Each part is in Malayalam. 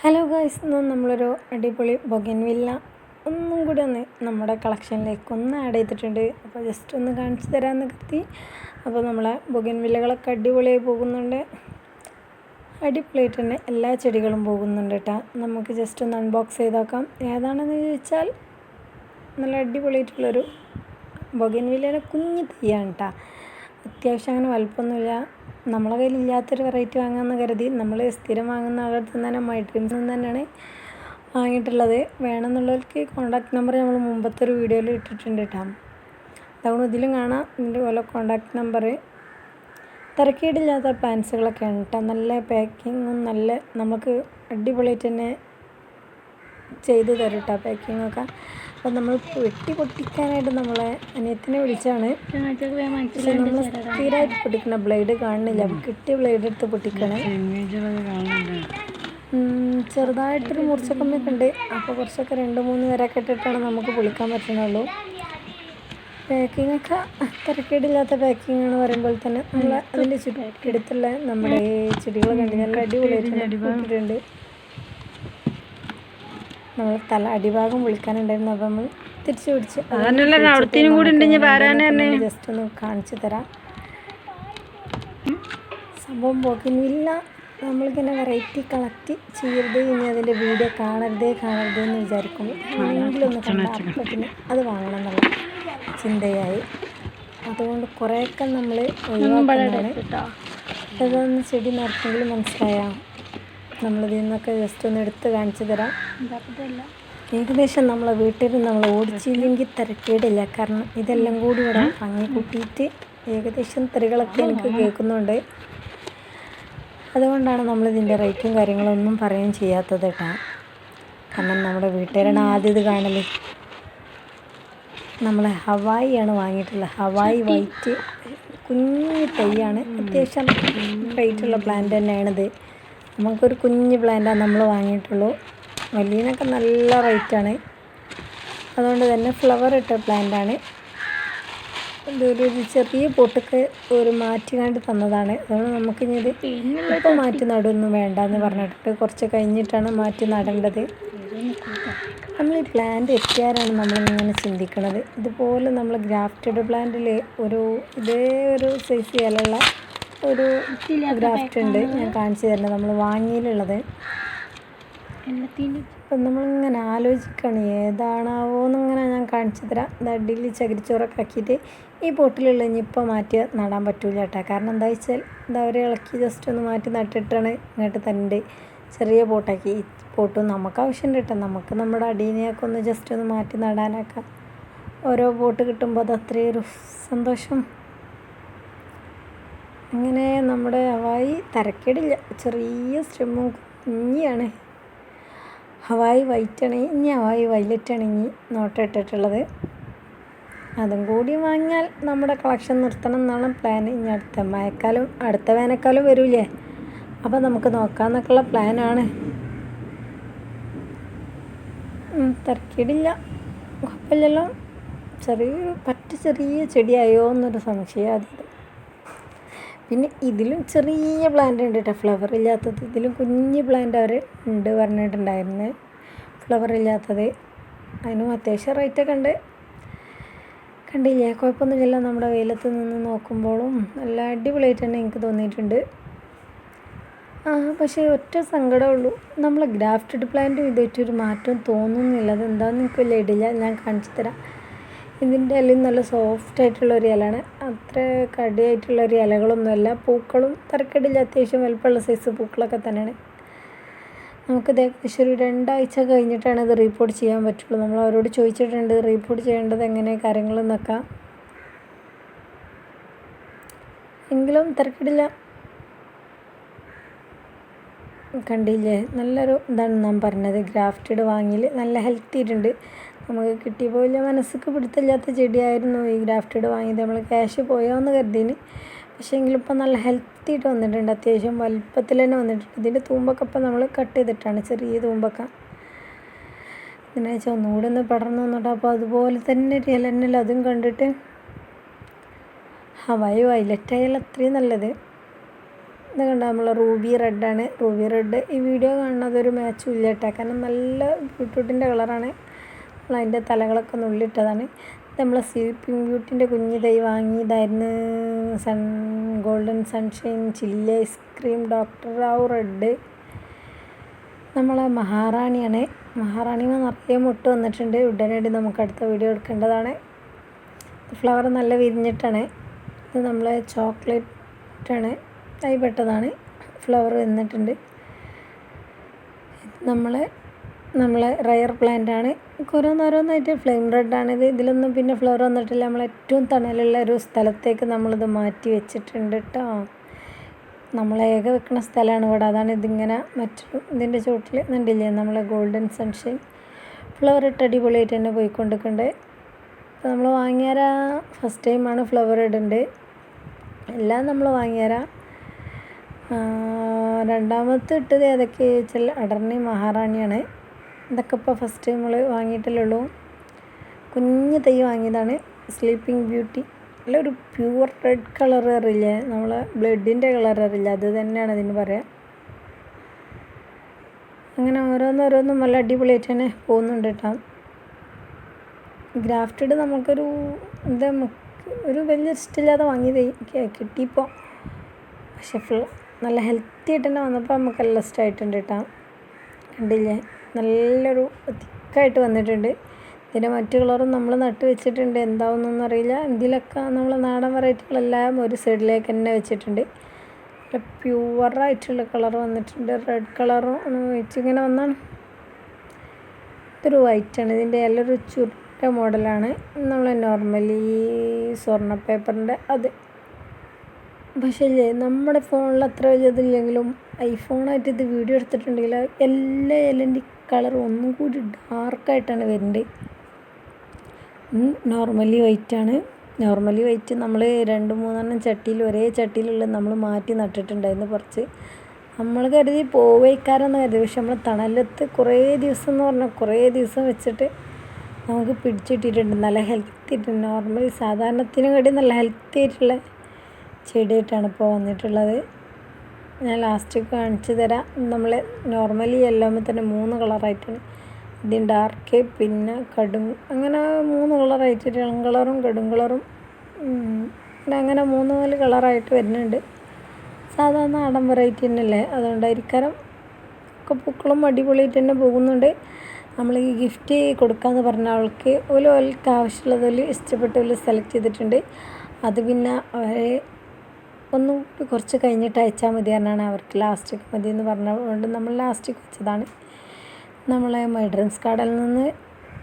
ഹലോ ഗായ്സ്, ഇന്ന് നമ്മളൊരു അടിപൊളി ബൊഗൻവില്ല ഒന്നും കൂടി ഒന്ന് നമ്മുടെ കളക്ഷനിലേക്ക് ഒന്ന് ആഡ് ചെയ്തിട്ടുണ്ട്. അപ്പോൾ ജസ്റ്റ് ഒന്ന് കാണിച്ചു തരാമെന്ന് കരുതി. അപ്പോൾ നമ്മളെ ബൊഗൻവില്ലകളൊക്കെ അടിപൊളിയായി പോകുന്നുണ്ട്. അടിപൊളിയായിട്ട് തന്നെ എല്ലാ ചെടികളും പോകുന്നുണ്ട് കേട്ടോ. നമുക്ക് ജസ്റ്റ് ഒന്ന് അൺബോക്സ് ചെയ്ത് നോക്കാം. ഏതാണെന്ന് ചോദിച്ചാൽ നല്ല അടിപൊളിയായിട്ടുള്ളൊരു ബൊഗൻവില്ലയുടെ കുഞ്ഞ് തൈയാണ് കേട്ടോ. അത്യാവശ്യം അങ്ങനെ വലുപ്പമൊന്നുമില്ല. നമ്മളെ കയ്യിലില്ലാത്തൊരു വെറൈറ്റി വാങ്ങാമെന്ന് കരുതി നമ്മൾ സ്ഥിരം വാങ്ങുന്ന ആളടുത്ത് തന്നെ മൈ ഡ്രീംസിൽ നിന്ന് തന്നെയാണ് വാങ്ങിയിട്ടുള്ളത്. വേണമെന്നുള്ളവർക്ക് കോൺടാക്ട് നമ്പർ നമ്മൾ മുമ്പത്തെ ഒരു വീഡിയോയിൽ ഇട്ടിട്ടുണ്ട് കേട്ടോ. അതുകൊണ്ട് ഇതിലും കാണാം ഇതിൻ്റെ പോലെ കോൺടാക്ട് നമ്പർ. തിരക്കേടില്ലാത്ത പ്ലാൻസുകളൊക്കെയാണ് കേട്ടോ. നല്ല പാക്കിങ്ങും നല്ല നമുക്ക് അടിപൊളിയായിട്ട് തന്നെ ചെയ്ത് തരും കേട്ടോ പാക്കിങ്ങൊക്കെ. അപ്പോൾ നമ്മൾ വെട്ടി പൊട്ടിക്കാനായിട്ട് നമ്മളെ അനിയത്തിനെ വിളിച്ചാണ്. പക്ഷേ നമ്മൾ സ്ഥിരമായിട്ട് പൊട്ടിക്കുന്ന ബ്ലേഡ് കാണുന്നില്ല. കിട്ടിയ ബ്ലേഡ് എടുത്ത് പൊട്ടിക്കണേ. ചെറുതായിട്ടൊരു മുറിച്ചക്കമ്മിയൊക്കെ ഉണ്ട്. അപ്പോൾ കുറച്ചൊക്കെ 2-3 വരൊക്കെ ഇട്ടിട്ടാണ് നമുക്ക് പൊളിക്കാൻ പറ്റുന്നുള്ളൂ. പാക്കിങ്ങൊക്കെ തിരക്കേടില്ലാത്ത പാക്കിങ്ങാണ് പറയുമ്പോൾ തന്നെ നമ്മൾ അതിൻ്റെ ചുറ്റെടുത്തുള്ള നമ്മുടെ ചെടികൾ കണ്ട് നല്ല അടിപൊളിയായിട്ടുണ്ട്. നമ്മൾ തല അടിഭാഗം വിളിക്കാനുണ്ടായിരുന്നു. അപ്പോൾ നമ്മൾ തിരിച്ചു പിടിച്ച് ജസ്റ്റ് ഒന്ന് കാണിച്ചു തരാം. സംഭവം ബൊഗൻവില്ല നമ്മളിങ്ങനെ വെറൈറ്റി കളക്ട് ചെയ്യരുത്, ഇനി അതിൻ്റെ വീഡിയോ കാണരുതേ എന്ന് വിചാരിക്കുമ്പോൾ എങ്ങനെയെങ്കിലും ഒന്ന് കണ്ടാൽ പിന്നെ അത് വാങ്ങണം എന്നുള്ള ചിന്തയായി. അതുകൊണ്ട് കുറേയൊക്കെ നമ്മൾ ഒഴിവാക്കുന്നതാണ്. അതൊന്ന് ചെടി നടക്കുമെങ്കിലും മനസ്സിലായാൽ നമ്മളിതിൽ നിന്നൊക്കെ ജസ്റ്റ് ഒന്ന് എടുത്ത് കാണിച്ചു തരാം. ഏകദേശം നമ്മളെ വീട്ടിൽ നമ്മൾ ഓടിച്ചില്ലെങ്കിൽ തിരക്കേടില്ല. കാരണം ഇതെല്ലാം കൂടി ഇവിടെ ഭംഗി കൂട്ടിയിട്ട് ഏകദേശം തറികളൊക്കെ എനിക്ക് കേൾക്കുന്നുണ്ട്. അതുകൊണ്ടാണ് നമ്മളിതിൻ്റെ റേറ്റും കാര്യങ്ങളൊന്നും പറയുകയും ചെയ്യാത്തത് കേട്ടോ. കാരണം നമ്മുടെ വീട്ടുകാരാണ് ആദ്യം ഇത് കാണൽ. നമ്മൾ ഹവായിയാണ് വാങ്ങിയിട്ടുള്ളത്. ഹവായി വൈറ്റ് കുഞ്ഞ് തൈയാണ്. അത്യാവശ്യം റേറ്റുള്ള പ്ലാന്റ് തന്നെയാണിത്. നമുക്കൊരു കുഞ്ഞ് പ്ലാന്റാണ് നമ്മൾ വാങ്ങിയിട്ടുള്ളൂ. വലിയതിനൊക്കെ നല്ല റേറ്റാണ്. അതുകൊണ്ട് തന്നെ ഫ്ലവർ ഇട്ട പ്ലാന്റാണ്. ഇതൊരു ചെറിയ പൊട്ടൊക്കെ ഒരു മാറ്റി കണ്ട് തന്നതാണ്. അതുകൊണ്ട് നമുക്കിനി ഇത് ഇപ്പോൾ മാറ്റി നടുവൊന്നും വേണ്ടെന്ന് പറഞ്ഞിട്ട് കുറച്ച് കഴിഞ്ഞിട്ടാണ് മാറ്റി നടേണ്ടത്. നമ്മൾ ഈ പ്ലാന്റ് എത്തിയാലാണ് നമ്മളിങ്ങനെ ചിന്തിക്കുന്നത്. ഇതുപോലെ നമ്മൾ ഗ്രാഫ്റ്റഡ് പ്ലാന്റിൽ ഇതേ ഒരു സൈസ് ഇലയുള്ള ഒരു ഗ്രാഫ്റ്റ് ഉണ്ട്. ഞാൻ കാണിച്ചു തരുന്നത് നമ്മൾ വാങ്ങിയിട്ടുള്ളത്. അപ്പം നമ്മളിങ്ങനെ ആലോചിക്കുകയാണ് ഏതാണാവോ എന്നിങ്ങനെ ഞാൻ കാണിച്ചു തരാം. ഇത് അടിയിൽ ചകിരിച്ചോറൊക്കെ ആക്കിയിട്ട് ഈ പോട്ടിലുള്ള ഇനിയിപ്പോൾ മാറ്റി നടാൻ പറ്റൂല കേട്ടോ. കാരണം എന്താ വെച്ചാൽ അവരെ ഇളക്കി ജസ്റ്റ് ഒന്ന് മാറ്റി നട്ടിട്ടാണ് ഇങ്ങോട്ട് തന്നെ ചെറിയ പോട്ടാക്കി. ഈ പോട്ടും നമുക്ക് ആവശ്യമുണ്ട് കേട്ടോ. നമുക്ക് നമ്മുടെ അടീനെയൊക്കെ ഒന്ന് ജസ്റ്റ് ഒന്ന് മാറ്റി നടാനൊക്കെ ഓരോ പോട്ട് കിട്ടുമ്പോൾ അത് അത്രയൊരു സന്തോഷം. അങ്ങനെ നമ്മുടെ ഹവായി തരക്കേടില്ല. ചെറിയ സ്റ്റെമ്മും കുഞ്ഞിയാണ്. ഹവായി വൈറ്റാണ്. ഇനി ഹവായി വയലറ്റാണ് ഇനി നോട്ട ഇട്ടിട്ടുള്ളത്. അതും കൂടി വാങ്ങിയാൽ നമ്മുടെ കളക്ഷൻ നിർത്തണം എന്നാണ് പ്ലാൻ. ഇനി അടുത്ത വേനൽക്കാലം വരൂലേ, അപ്പോൾ നമുക്ക് നോക്കാമെന്നൊക്കെയുള്ള പ്ലാനാണ്. തരക്കേടില്ല, കുഴപ്പമില്ലല്ലോ. ചെറിയ ചെടിയായോ എന്നൊരു സംശയം ആദ്യം. പിന്നെ ഇതിലും ചെറിയ പ്ലാന്റ് ഉണ്ട് കേട്ടോ, ഫ്ലവർ ഇല്ലാത്തത്. ഇതിലും കുഞ്ഞ് പ്ലാന്റ് അവർ ഉണ്ട് പറഞ്ഞിട്ടുണ്ടായിരുന്നു, ഫ്ലവർ ഇല്ലാത്തത്. അതിനും അത്യാവശ്യം റേറ്റൊക്കെ ഉണ്ട്. കണ്ടില്ലേ, കുഴപ്പമൊന്നുമില്ല. നമ്മുടെ വെയിലത്ത് നിന്ന് നോക്കുമ്പോഴും നല്ല അടിപൊളിയായിട്ട് തന്നെ എനിക്ക് തോന്നിയിട്ടുണ്ട്. പക്ഷേ ഒറ്റ സങ്കടമുള്ളൂ, നമ്മൾ ഗ്രാഫ്റ്റഡ് പ്ലാന്റും ഇതായിട്ടൊരു മാറ്റം തോന്നുന്നില്ല. അതെന്താണെന്ന് എനിക്ക് വലിയ ഇടില്ല. ഞാൻ കാണിച്ചു തരാം. ഇതിൻ്റെ ഇലയും നല്ല സോഫ്റ്റായിട്ടുള്ളൊരു ഇലയാണ്. അത്ര കടിയായിട്ടുള്ളൊരു ഇലകളൊന്നുമല്ല. പൂക്കളും തരക്കേടില്ല. അത്യാവശ്യം വലുപ്പമുള്ള സൈസ് പൂക്കളൊക്കെ തന്നെയാണ്. നമുക്കിത് ഏകദേശം ഒരു 2 ആഴ്ച കഴിഞ്ഞിട്ടാണ് ഇത് റീപോർട്ട് ചെയ്യാൻ പറ്റുള്ളൂ. നമ്മൾ അവരോട് ചോദിച്ചിട്ടുണ്ട് റീപോർട്ട് ചെയ്യേണ്ടത് എങ്ങനെ കാര്യങ്ങളെന്നൊക്കെ. എങ്കിലും തരക്കേടില്ല. കണ്ടില്ലേ, നല്ലൊരു ഇതാണ് നാം പറഞ്ഞത്. ഗ്രാഫ്റ്റഡ് വാങ്ങിയിൽ നല്ല ഹെൽത്തി ആയിട്ടുണ്ട്. നമുക്ക് കിട്ടിയപ്പോൾ വലിയ മനസ്സിക്ക് പിടുത്തമില്ലാത്ത ചെടിയായിരുന്നു ഈ ഗ്രാഫ്റ്റഡ് വാങ്ങിയത്. നമ്മൾ ക്യാഷ് പോയോ എന്ന് കരുതിന്. പക്ഷേ എങ്കിലും ഇപ്പം നല്ല ഹെൽത്തി ആയിട്ട് വന്നിട്ടുണ്ട്. അത്യാവശ്യം വലുപ്പത്തിൽ തന്നെ വന്നിട്ടുണ്ട്. ഇതിൻ്റെ തൂമ്പൊക്കെ ഇപ്പം നമ്മൾ കട്ട് ചെയ്തിട്ടാണ്, ചെറിയ തൂമ്പൊക്കെ. ഇതിനാഴ്ച ഒന്നുകൂടെ ഒന്ന് പടർന്നു വന്നിട്ട് അപ്പോൾ അതുപോലെ തന്നെ ഒരു ഇല തന്നെയല്ല അതും കണ്ടിട്ട്. ഹവായി വയലറ്റ് ആയാലും അത്രയും നല്ലത്. ഇത് കണ്ട നമ്മൾ റൂബി റെഡാണ്. റൂബി റെഡ് ഈ വീഡിയോ കാണുന്നത് ഒരു മാച്ചും ഇല്ല കേട്ടോ, കാരണം നല്ല ബീട്രൂട്ടിൻ്റെ കളറാണ്. നമ്മൾ അതിൻ്റെ തലകളൊക്കെ നുള്ളിട്ടതാണ്. ഇത് നമ്മളെ സ്ലീപ്പിംഗ് ബ്യൂട്ടിൻ്റെ കുഞ്ഞ് തൈ വാങ്ങിയതായിരുന്നു. Golden sunshine, chilli ice cream, doctor Rao red. നമ്മളെ മഹാറാണിയാണ്. മഹാറാണിമ നിറയെ മുട്ട് വന്നിട്ടുണ്ട്. ഉടനടി നമുക്ക് അടുത്ത വീഡിയോ എടുക്കേണ്ടതാണ്. ഫ്ലവർ നല്ല വിരിഞ്ഞിട്ടാണ്. ഇത് നമ്മളെ ചോക്ലേറ്റാണ്, പെട്ടതാണ്. ഫ്ലവർ വന്നിട്ടുണ്ട്. നമ്മളെ റയർ പ്ലാന്റാണ്. ഓരോന്നോരോന്നായിട്ട് ഫ്ലെയിം റെഡാണിത്. ഇതിലൊന്നും പിന്നെ ഫ്ലവർ വന്നിട്ടില്ല. നമ്മൾ ഏറ്റവും തണലുള്ള ഒരു സ്ഥലത്തേക്ക് നമ്മളിത് മാറ്റി വെച്ചിട്ടുണ്ട് കേട്ടോ. നമ്മളേക വെക്കുന്ന സ്ഥലമാണ് ഇവിടെ. അതാണ് ഇതിങ്ങനെ ഇതിൻ്റെ ചുവട്ടിൽ കണ്ടില്ലേ നമ്മളെ ഗോൾഡൻ സൺഷൈൻ ഫ്ലവർ ഇട്ട് അടിപൊളിയായിട്ട് തന്നെ പോയിക്കൊണ്ടിരിക്കുന്നുണ്ട്. അപ്പോൾ നമ്മൾ വാങ്ങിയാരാ ഫസ്റ്റ് ടൈമാണ് ഫ്ലവർ ഇടുന്നുണ്ട്. എല്ലാം നമ്മൾ വാങ്ങിയാരാ. രണ്ടാമത്തെ ഇട്ടത് ഏതൊക്കെ ചോദിച്ചാൽ അടർണി മഹാറാണിയാണ്. ഇതൊക്കെ ഇപ്പോൾ ഫസ്റ്റ് ടൈം നമ്മൾ വാങ്ങിയിട്ടല്ലേ ഉള്ളൂ. കുഞ്ഞ് തൈ വാങ്ങിയതാണ്. സ്ലീപ്പിംഗ് ബ്യൂട്ടി അല്ല, ഒരു പ്യുവർ റെഡ് കളർ അറിയില്ലേ, നമ്മളെ ബ്ലഡിൻ്റെ കളർ അറിയില്ല, അത് തന്നെയാണ് അതിന് പറയാം. അങ്ങനെ ഓരോന്നോരോന്നും നല്ല അടിപൊളിയായിട്ട് തന്നെ പോകുന്നുണ്ട് കേട്ടോ. ഗ്രാഫ്റ്റഡ് നമുക്കൊരു ഒരു വലിയ ഇഷ്ടമില്ലാതെ വാങ്ങിയത് കിട്ടിയപ്പോൾ, പക്ഷെ നല്ല ഹെൽത്തി ആയിട്ട് തന്നെ വന്നപ്പോൾ നമുക്ക് എല്ലാം ഇഷ്ടമായിട്ടുണ്ട് കേട്ടോ. കണ്ടില്ലേ, നല്ലൊരു തിക്കായിട്ട് വന്നിട്ടുണ്ട്. ഇതിൻ്റെ മറ്റു കളറും നമ്മൾ നട്ട് വെച്ചിട്ടുണ്ട്, എന്താവുന്നൊന്നും അറിയില്ല. ഇതിലൊക്കെ നമ്മൾ നാടൻ വെറൈറ്റികളെല്ലാം ഒരു സൈഡിലേക്ക് തന്നെ വെച്ചിട്ടുണ്ട്. നല്ല പ്യുവറായിട്ടുള്ള കളർ വന്നിട്ടുണ്ട്. റെഡ് കളറും വെച്ചിങ്ങനെ വന്നാണ്. ഇതൊരു വൈറ്റാണ്. ഇതിൻ്റെ നല്ലൊരു ചുരുട്ട മോഡലാണ്. നമ്മൾ നോർമലി സ്വർണ്ണ പേപ്പറിൻ്റെ അത്. പക്ഷേ ഇല്ലേ, നമ്മുടെ ഫോണിൽ അത്ര വലിയതില്ലെങ്കിലും ഐഫോണായിട്ട് ഇത് വീഡിയോ എടുത്തിട്ടുണ്ടെങ്കിൽ എല്ലാ ഇലൻ്റെ കളർ ഒന്നും കൂടി ഡാർക്കായിട്ടാണ് വരുന്നത്. നോർമലി വൈറ്റാണ്. നോർമലി വൈറ്റ് നമ്മൾ 2-3 ചട്ടിയിൽ ഒരേ ചട്ടിയിലുള്ള നമ്മൾ മാറ്റി നട്ടിട്ടുണ്ടായിരുന്നു കുറച്ച്. നമ്മൾ കരുതി പോവയ്ക്കാരെന്ന് കരുതി, പക്ഷെ നമ്മൾ തണലത്ത് കുറേ ദിവസം എന്ന് പറഞ്ഞാൽ കുറേ ദിവസം വെച്ചിട്ട് നമുക്ക് പിടിച്ചിട്ടിട്ടുണ്ട്. നല്ല ഹെൽത്തി ആയിട്ട്, നോർമലി സാധാരണത്തിനും കൂടി നല്ല ഹെൽത്തി ആയിട്ടുള്ള ചെടിയായിട്ടാണ് ഇപ്പോൾ വന്നിട്ടുള്ളത്. ഞാൻ ലാസ്റ്റ് കാണിച്ചു തരാം. നമ്മൾ നോർമലി എല്ലാമ്പോൾ തന്നെ 3 കളറായിട്ടാണ്. ഇതിന് ഡാർക്ക്, പിന്നെ അങ്ങനെ 3 കളറായിട്ട്, ഇളം കളറും കടും കളറും, പിന്നെ അങ്ങനെ 3-4 കളറായിട്ട് വരുന്നുണ്ട്. സാധാരണ നാടൻ വെറൈറ്റി തന്നെയല്ലേ, അതുകൊണ്ടായിരിക്കാം ഒക്കെ പൂക്കളും അടിപൊളിയായിട്ട് തന്നെ പോകുന്നുണ്ട്. നമ്മൾ ഈ ഗിഫ്റ്റ് കൊടുക്കാമെന്ന് പറഞ്ഞ ആൾക്ക് ഓൽക്ക് ആവശ്യമുള്ളതിൽ ഇഷ്ടപ്പെട്ടതിൽ സെലക്ട് ചെയ്തിട്ടുണ്ട്. അത് പിന്നെ അവരെ ഒന്നും കുറച്ച് കഴിഞ്ഞിട്ട് അയച്ചാൽ മതി എന്നാണ് അവർക്ക് ലാസ്റ്റിക്ക് മതി എന്ന് പറഞ്ഞതുകൊണ്ട് നമ്മൾ ലാസ്റ്റിക്ക് വെച്ചതാണ്. നമ്മളെ മൈഡ്രൻസ് ഗാർഡനിൽ നിന്ന്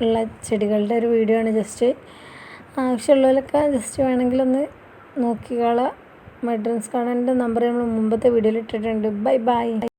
ഉള്ള ചെടികളുടെ ഒരു വീഡിയോ ആണ്. ജസ്റ്റ് ആവശ്യമുള്ളവരൊക്കെ ജസ്റ്റ് വേണമെങ്കിലൊന്ന് നോക്കിക്കോളാം. മൈഡ്രൻസ് ഗാർഡൻ്റെ നമ്പർ നമ്മൾ മുമ്പത്തെ വീഡിയോയിൽ ഇട്ടിട്ടുണ്ട്. Bye bye.